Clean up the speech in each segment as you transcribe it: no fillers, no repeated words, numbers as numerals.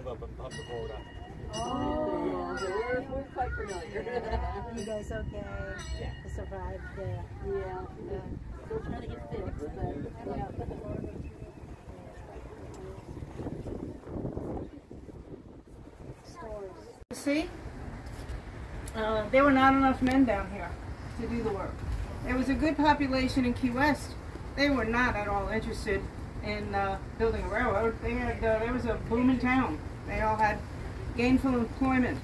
live up in Punta Gorda. Oh, yeah, we're quite familiar. You guys okay? Yeah. To survive there. Yeah. Still trying to get fixed, but yeah. See, there were not enough men down here to do the work. There was a good population in Key West. They were not at all interested in building a railroad. There was a booming town. They all had gainful employment.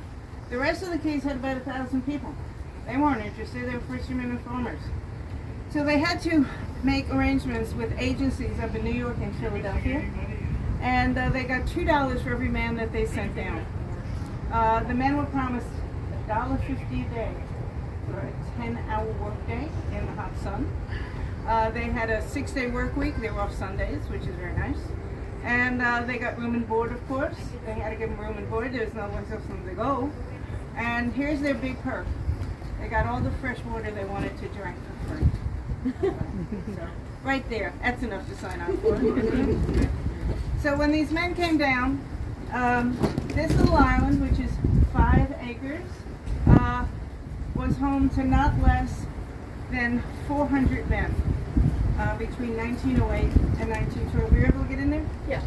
The rest of the Keys had about 1,000 people. They weren't interested. They were fishermen and farmers. So they had to make arrangements with agencies up in New York and Philadelphia, and they got $2 for every man that they sent down. The men were promised $1.50 a day for a 10-hour workday in the hot sun. They had a 6-day work week. They were off Sundays, which is very nice. And they got room and board, of course. They had to give them room and board. There was no one else for them to go. And here's their big perk. They got all the fresh water they wanted to drink for free. So, right there. That's enough to sign up for. So when these men came down, this little island, which is 5 acres, was home to not less than 400 men between 1908 and 1912. Were you able to get in there? Yeah.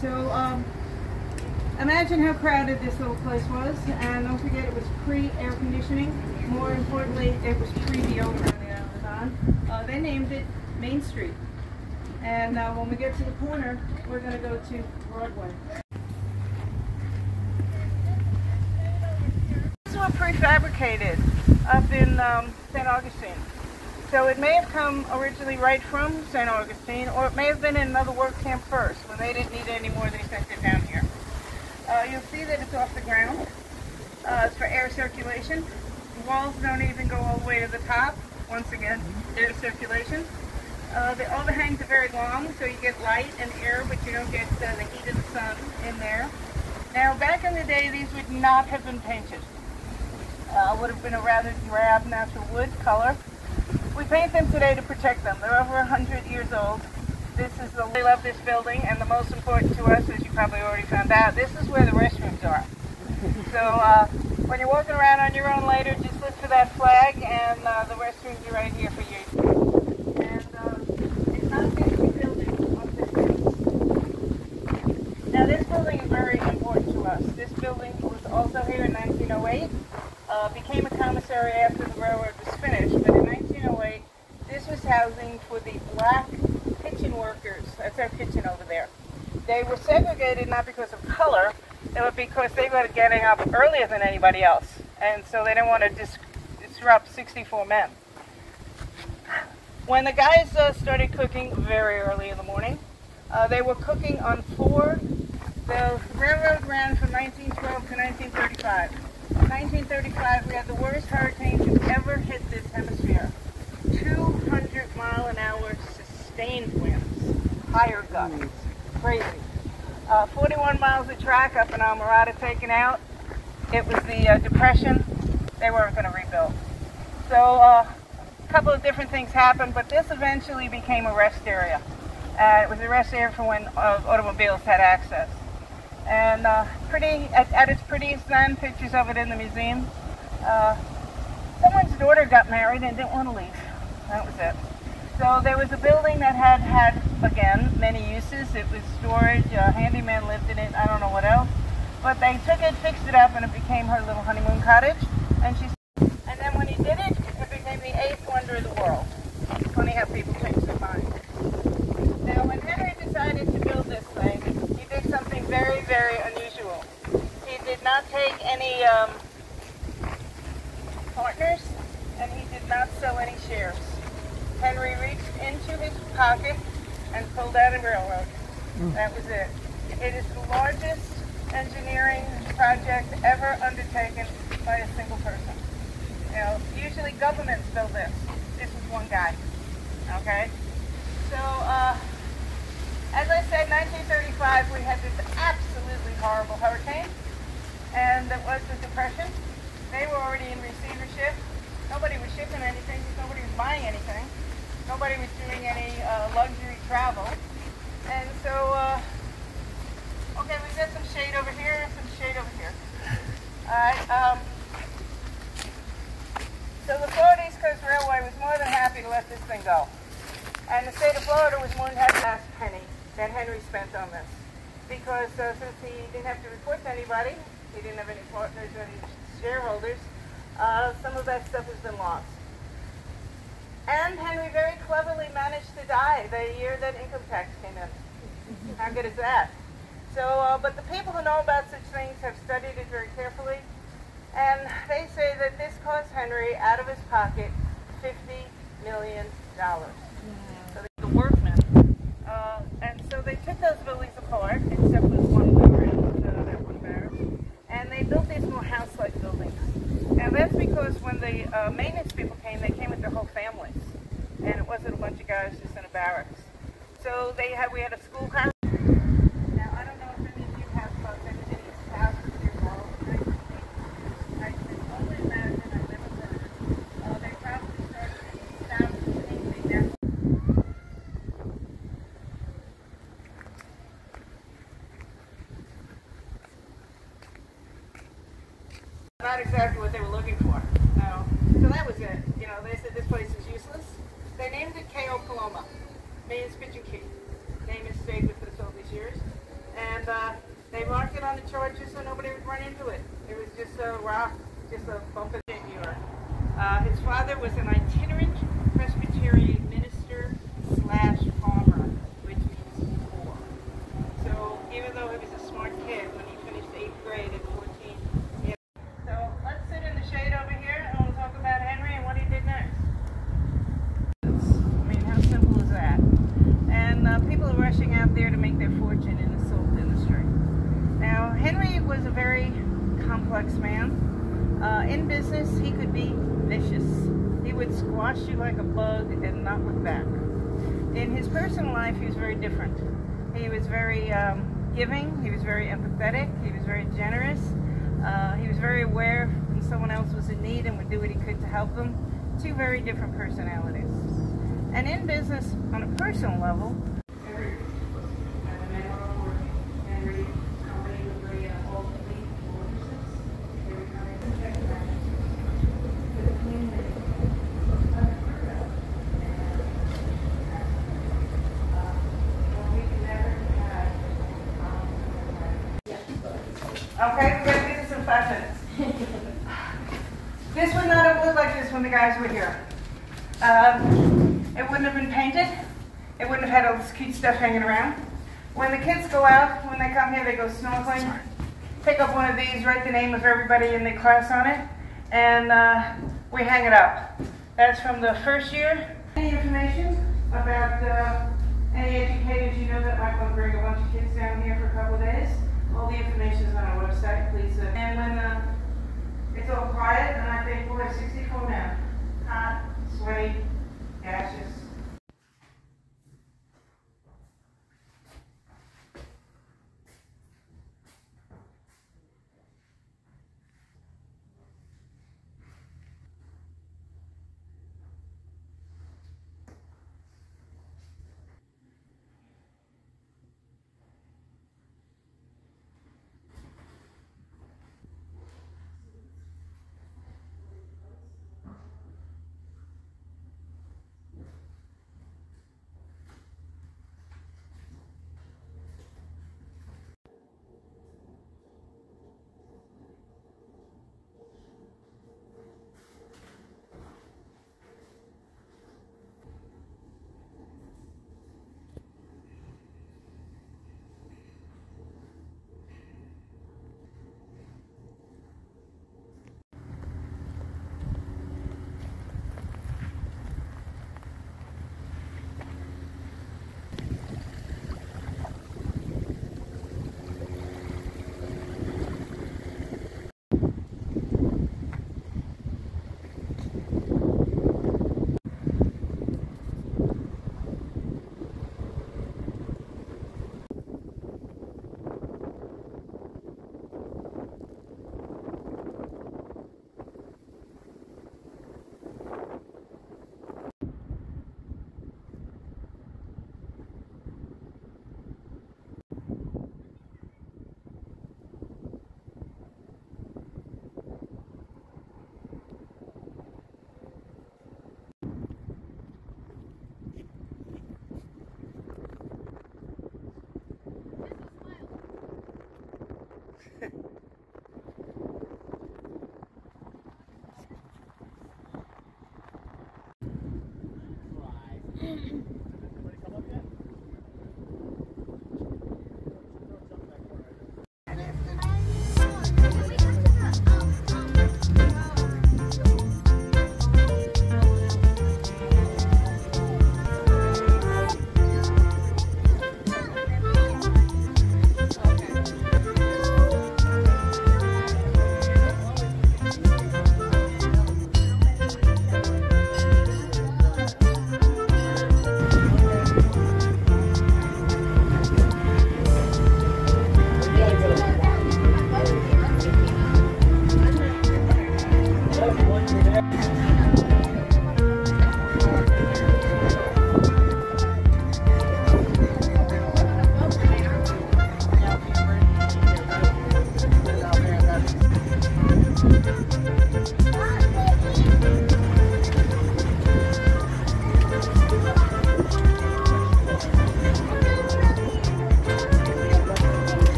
So imagine how crowded this little place was, and don't forget it was pre-air conditioning. More importantly, it was pre-deodorant that was on. They named it Main Street. And when we get to the corner, we're going to go to Broadway. These were prefabricated up in St. Augustine. So it may have come originally right from St. Augustine, or it may have been in another work camp first. When they didn't need it anymore, they sent it down here. You'll see that it's off the ground. It's for air circulation. The walls don't even go all the way to the top. Once again, air circulation. The overhangs are very long, so you get light and air, but you don't get the heat of the sun in there. Now, back in the day, these would not have been painted. Would have been a rather drab natural wood color. We paint them today to protect them. They're over 100 years old. We love this building, and the most important to us, as you probably already found out, this is where the restrooms are. So when you're walking around on your own later, just look for that flag, and the restrooms are right here for you. Now this building is very important to us. This building was also here in 1908. Became a commissary after the railroad was finished, but in 1908 this was housing for the black kitchen workers. That's our kitchen over there. They were segregated not because of color, but because they were getting up earlier than anybody else, and so they didn't want to disrupt 64 men. When the guys started cooking very early in the morning, they were cooking on 4. The railroad ran from 1912 to 1935. In 1935, we had the worst hurricane to ever hit this hemisphere. 200-mile-an-hour sustained winds, higher gusts, crazy. 41 miles of track up in Almirada taken out. It was the Depression. They weren't going to rebuild. So a couple of different things happened, but this eventually became a rest area. It was a rest area for when automobiles had access. And at its prettiest then, pictures of it in the museum. Someone's daughter got married and didn't want to leave. That was it. So there was a building that had, again, many uses. It was storage, a handyman lived in it, I don't know what else. But they took it, fixed it up, and it became her little honeymoon cottage. And then when he did it, it became the 8th wonder of the world. Funny how people change their mind. Now when Henry decided to build this thing, he did something very, very unusual. He did not take any partners, and he did not sell any shares. Henry reached into his pocket and pulled out a railroad. That was it. It is the largest engineering project ever undertaken by a single person. You know, usually governments build this. This was one guy. Okay? So, as I said, 1935, we had this absolutely horrible hurricane, and it was the Depression. They were already in receivership. Nobody was shipping anything. Nobody was buying anything. Nobody was doing any luxury travel. And so shade over here, some shade over here. Alright, so the Florida East Coast Railway was more than happy to let this thing go. And the state of Florida was more than happy to last penny that Henry spent on this. Because since he didn't have to report to anybody, he didn't have any partners or any shareholders, some of that stuff has been lost. And Henry very cleverly managed to die the year that income tax came in. How good is that? So, but the people who know about such things have studied it very carefully, and they say that this cost Henry, out of his pocket, $50 million. So the workmen. And so they took those buildings apart, except for one that one barracks, and they built these more house-like buildings. And that's because when the maintenance people came, they came with their whole families, and it wasn't a bunch of guys just in a barracks. So we had a schoolhouse. Now I don't know if any of you have any houses here involved. I can only imagine. I've never heard. They probably started in thousands painting. Not exactly what they were looking for. No. So that was it. You know, they said this place is useless. They named it K.O. Paloma. Means Pigeon Key. Name has stayed with us all these years. And they marked it on the chart just so nobody would run into it. It was just a rock, just a bump in New York. His father was an itinerant Presbyterian minister / farmer, which means poor. So even though he was a smart kid, when he finished 8th grade at 14, so let's sit in the shade over here and we'll talk about Henry and what he did next. I mean, how simple is that? And people are rushing out there to make their fortune in the salt industry. Now, Henry was a very complex man. In business, he could be vicious. He would squash you like a bug and not look back. In his personal life, he was very different. He was very giving. He was very empathetic. He was very generous. He was very aware when someone else was in need and would do what he could to help them. Two very different personalities. And in business, on a personal level, okay, we're going to do this in 5 minutes. This would not have looked like this when the guys were here. It wouldn't have been painted. It wouldn't have had all this cute stuff hanging around. When the kids go out, when they come here, they go snorkeling, pick up one of these, write the name of everybody in the class on it, and we hang it up. That's from the first year. Any information about any educators you know that might want to bring a bunch of kids down here for a couple of days? All the information is on our website, please. And when it's all quiet, and I think we'll have 64 now. Hot, sweaty, gaseous.